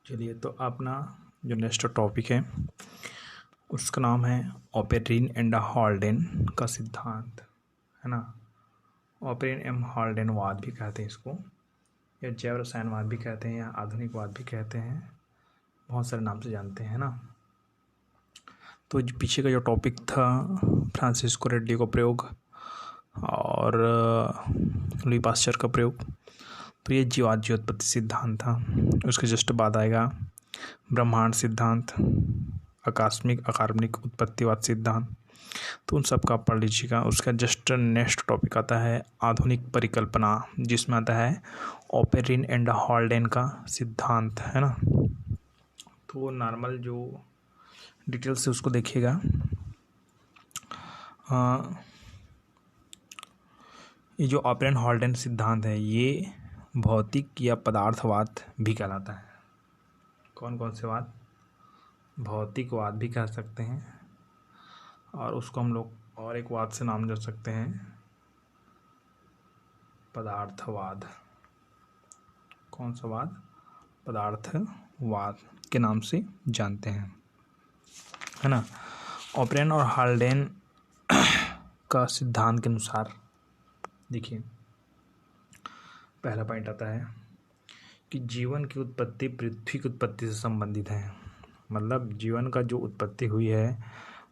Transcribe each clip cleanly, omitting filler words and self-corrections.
चलिए, तो अपना जो नेक्स्ट टॉपिक है उसका नाम है ऑपेरिन एंड हॉल्डेन का सिद्धांत, है ना। ऑपेरिन एंड हॉल्डेनवाद भी कहते हैं इसको, या जैव रसायनवाद भी कहते हैं, या आधुनिकवाद भी कहते हैं, बहुत सारे नाम से जानते हैं ना। तो पीछे का जो टॉपिक था फ्रांसिस्को रेड्डी का प्रयोग और लुई पास्चर का प्रयोग, तो ये जीवात जीवोत्पत्ति सिद्धांत था। उसके जस्ट बाद आएगा ब्रह्मांड सिद्धांत, आकस्मिक अकार्बनिक उत्पत्तिवाद सिद्धांत, तो उन सब का पढ़ लीजिएगा। उसका जस्ट नेक्स्ट टॉपिक आता है आधुनिक परिकल्पना, जिसमें आता है ऑपेरिन एंड हॉल्डेन का सिद्धांत, है ना। तो नॉर्मल जो डिटेल से उसको देखिएगा। ये जो ऑपेरिन हॉल्डेन सिद्धांत है ये भौतिक या पदार्थवाद भी कहलाता है। कौन कौन से वाद? भौतिकवाद भी कह सकते हैं, और उसको हम लोग और एक वाद से नाम जोड़ सकते हैं, पदार्थवाद। कौन सा वाद? पदार्थवाद के नाम से जानते हैं, है ना। ऑपेरिन और हॉल्डेन का सिद्धांत के अनुसार देखिए, पहला पॉइंट आता है कि जीवन की उत्पत्ति पृथ्वी की उत्पत्ति से संबंधित है। मतलब जीवन का जो उत्पत्ति हुई है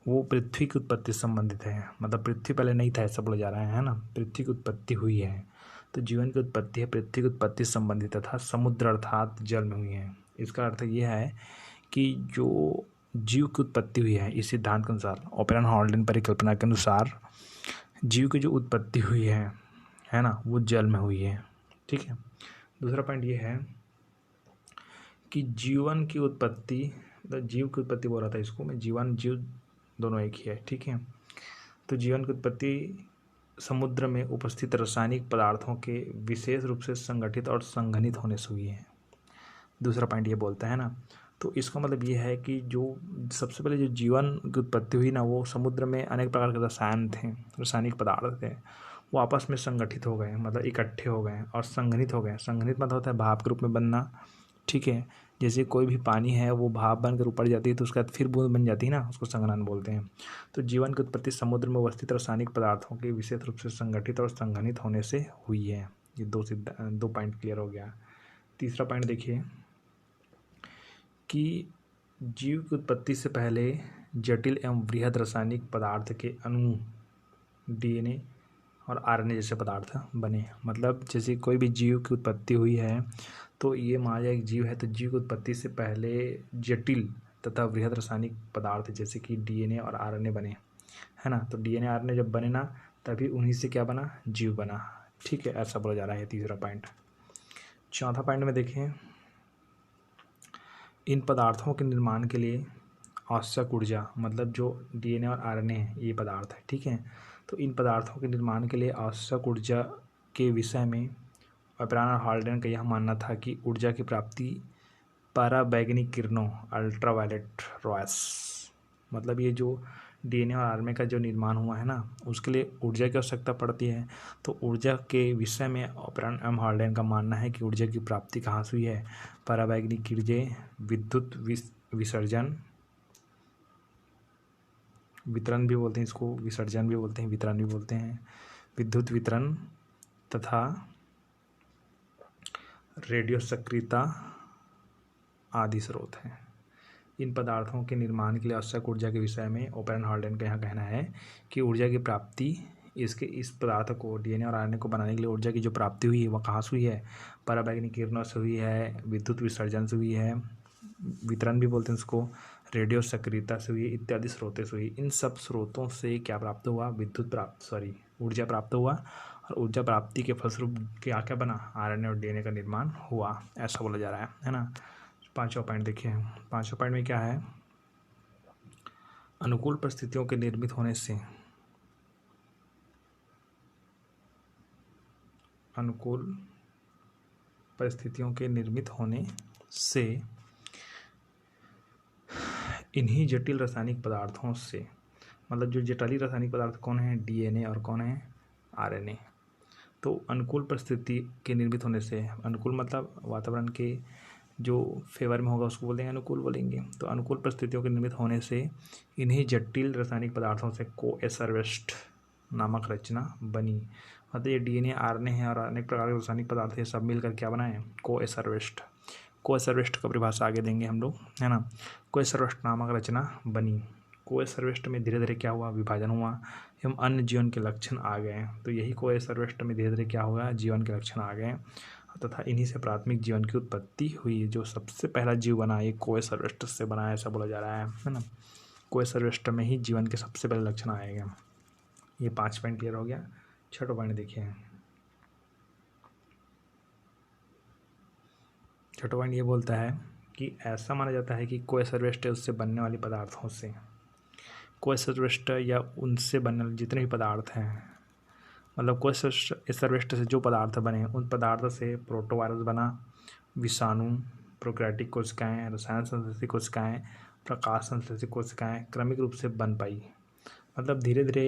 वो पृथ्वी की उत्पत्ति से संबंधित है। मतलब पृथ्वी पहले नहीं था, ऐसा बोला जा रहा है ना। पृथ्वी की उत्पत्ति हुई है, तो जीवन की उत्पत्ति है पृथ्वी की उत्पत्ति से संबंधित तथा समुद्र अर्थात जल में हुई है। इसका अर्थ यह है कि जो जीव की उत्पत्ति हुई है इस सिद्धांत के अनुसार, ऑपेरिन हॉल्डेन परिकल्पना के अनुसार, जीव की जो उत्पत्ति हुई है ना, वो जल में हुई है। ठीक है। दूसरा पॉइंट ये है कि जीवन की उत्पत्ति, जीव की उत्पत्ति बोल रहा था इसको मैं, जीवन जीव दोनों एक ही है। ठीक है। तो जीवन की उत्पत्ति समुद्र में उपस्थित रासायनिक पदार्थों के विशेष रूप से संगठित और संघनित होने से हुई है। दूसरा पॉइंट ये बोलता है ना। तो इसका मतलब ये है कि जो सबसे पहले जो जीवन की उत्पत्ति हुई ना, वो समुद्र में अनेक प्रकार के रसायन थे, रासायनिक पदार्थ थे, वो आपस में संगठित हो गए, मतलब इकट्ठे हो गए और संघनित हो गए। संघनित मतलब होता है भाप के रूप में बनना। ठीक है। जैसे कोई भी पानी है वो भाप बनकर ऊपर जाती है तो उसके बाद फिर बूंद बन जाती है ना, उसको संघनन बोलते हैं। तो जीवन की उत्पत्ति समुद्र में अवस्थित रासायनिक पदार्थों के विशेष रूप से संगठित और संघनित होने से हुई है। ये दो पॉइंट क्लियर हो गया। तीसरा पॉइंट देखिए कि जीव की उत्पत्ति से पहले जटिल एवं वृहद रासायनिक पदार्थ के अणु, डीएनए और आरएनए जैसे पदार्थ बने। मतलब जैसे कोई भी जीव की उत्पत्ति हुई है तो ये मान लिया एक जीव है, तो जीव की उत्पत्ति से पहले जटिल तथा वृहद रासायनिक पदार्थ जैसे कि डीएनए और आरएनए बने, है ना। तो डीएनए आरएनए जब बने ना, तभी उन्हीं से क्या बना? जीव बना। ठीक है, ऐसा बोला जा रहा है तीसरा पॉइंट। चौथा पॉइंट में देखें, इन पदार्थों के निर्माण के लिए आवश्यक ऊर्जा, मतलब जो डीएनए और आरएनए ये पदार्थ है, ठीक है। तो इन पदार्थों के निर्माण के लिए आवश्यक ऊर्जा के विषय में ऑपेरिन और हॉल्डेन का यह मानना था कि ऊर्जा की प्राप्ति पराबैंगनी किरणों, अल्ट्रावायलेट रॉयस, मतलब ये जो डीएनए और आरएनए का जो निर्माण हुआ है ना, उसके लिए ऊर्जा की आवश्यकता पड़ती है। तो ऊर्जा के विषय में ऑपेरिन एवं हॉल्डेन का मानना है कि ऊर्जा की प्राप्ति कहाँ से हुई है? पराबैंगनी किरणें, विद्युत विसर्जन, वितरण भी बोलते हैं इसको, विसर्जन भी बोलते हैं, वितरण भी बोलते हैं, विद्युत वितरण तथा रेडियो सक्रियता आदि स्रोत हैं। इन पदार्थों के निर्माण के लिए आवश्यक ऊर्जा के विषय में ऑपेरिन हॉल्डेन का यहाँ कहना है कि ऊर्जा की प्राप्ति, इस पदार्थ को डीएनए और आरएनए को बनाने के लिए ऊर्जा की जो प्राप्ति हुई है वह कहाँ से हुई है? पराबैंगनी किरणों से हुई है, विद्युत विसर्जन से हुई है, वितरण भी बोलते हैं उसको, रेडियो सक्रियता से हुई, इत्यादि स्रोतों से हुई। इन सब स्रोतों से क्या प्राप्त हुआ? ऊर्जा प्राप्त हुआ, और ऊर्जा प्राप्ति के फलस्वरूप क्या क्या बना? आरएनए और डीएनए का निर्माण हुआ, ऐसा बोला जा रहा है ना। पांचवा पॉइंट देखिए, पांचवा पॉइंट में क्या है? अनुकूल परिस्थितियों के निर्मित होने से, अनुकूल परिस्थितियों के निर्मित होने से इन्हीं जटिल रासायनिक पदार्थों से, मतलब जो जटिल रासायनिक पदार्थ कौन है? डीएनए और कौन है? आरएनए। तो अनुकूल परिस्थिति के निर्मित होने से, अनुकूल मतलब वातावरण के जो फेवर में होगा उसको बोलेंगे अनुकूल बोलेंगे। तो अनुकूल परिस्थितियों के निर्मित होने से इन्हीं जटिल रासायनिक पदार्थों से कोएसरवेस्ट नामक रचना बनी। मतलब ये डीएनए, आरएनए है और अनेक प्रकार के रासायनिक पदार्थ ये सब मिलकर क्या बनाए, कोएसरवेस्ट। कोएसरवेस्ट का परिभाषा आगे देंगे हम लोग, है ना। कोएसरवेस्ट नामक रचना बनी। कोएसरवेस्ट में धीरे धीरे क्या हुआ, विभाजन हुआ एवं अन्य जीवन के लक्षण आ गए। तो यही कोएसरवेस्ट में धीरे धीरे क्या हुआ, जीवन के लक्षण आ गए तथा इन्हीं से प्राथमिक जीवन की उत्पत्ति हुई। जो सबसे पहला जीव बना ये कोएसरवेस्ट से बना, ऐसा बोला जा रहा है ना। कोएसरवेस्ट में ही जीवन के सबसे पहले लक्षण आएंगे। ये 5 पॉइंट क्लियर हो गया। 6वां पॉइंट देखिए। 6वां पॉइंट ये बोलता है कि ऐसा माना जाता है कि कोएसरवेस्ट उससे बनने वाले पदार्थों से, कोएसरवेस्ट या उनसे बनने वाले जितने भी पदार्थ हैं, मतलब कोएसरवेस्ट से जो पदार्थ बने उन पदार्थ से प्रोटोवायरस बना, विषाणु, प्रोकैरियोटिक कोशिकाएं, रसायन संश्लेषी कोशिकाएं, प्रकाश संश्लेषी कोशिकाएं क्रमिक रूप से बन पाई। मतलब धीरे धीरे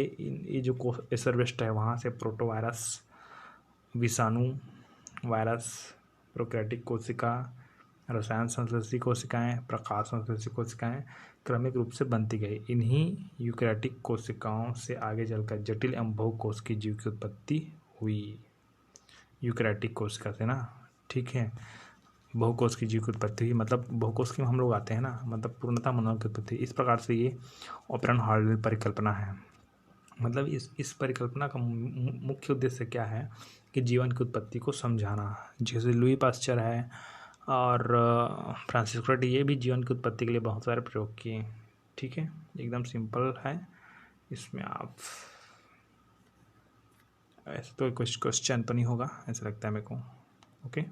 ये जो कोएसरवेस्ट है वहाँ से प्रोटोवायरस, विषाणु, वायरस, प्रोकैरियोटिक कोशिका, रसायन संश्लेषी कोशिकाएं, प्रकाश संश्लेषी कोशिकाएं क्रमिक रूप से बनती गई। इन्हीं यूकैरियोटिक कोशिकाओं से आगे चलकर जटिल एवं बहुकोश की जीव की उत्पत्ति हुई। यूकैरियोटिक कोशिका से ना, ठीक है, बहुकोश की जीव की उत्पत्ति हुई। मतलब बहुकोश की हम लोग आते हैं ना, मतलब पूर्णतः मनुष्य की उत्पत्ति। इस प्रकार से ये ऑपरेंट हार्डवेयर परिकल्पना है। मतलब इस परिकल्पना का मुख्य उद्देश्य क्या है कि जीवन की उत्पत्ति को समझाना। जैसे लुई पास्चर है और फ्रांसिस क्रिक, ये भी जीवन की उत्पत्ति के लिए बहुत सारे प्रयोग किए। ठीक है, एकदम सिंपल है। इसमें आप ऐसे तो कुछ क्वेश्चन तो नहीं होगा, ऐसा लगता है मेरे को। ओके।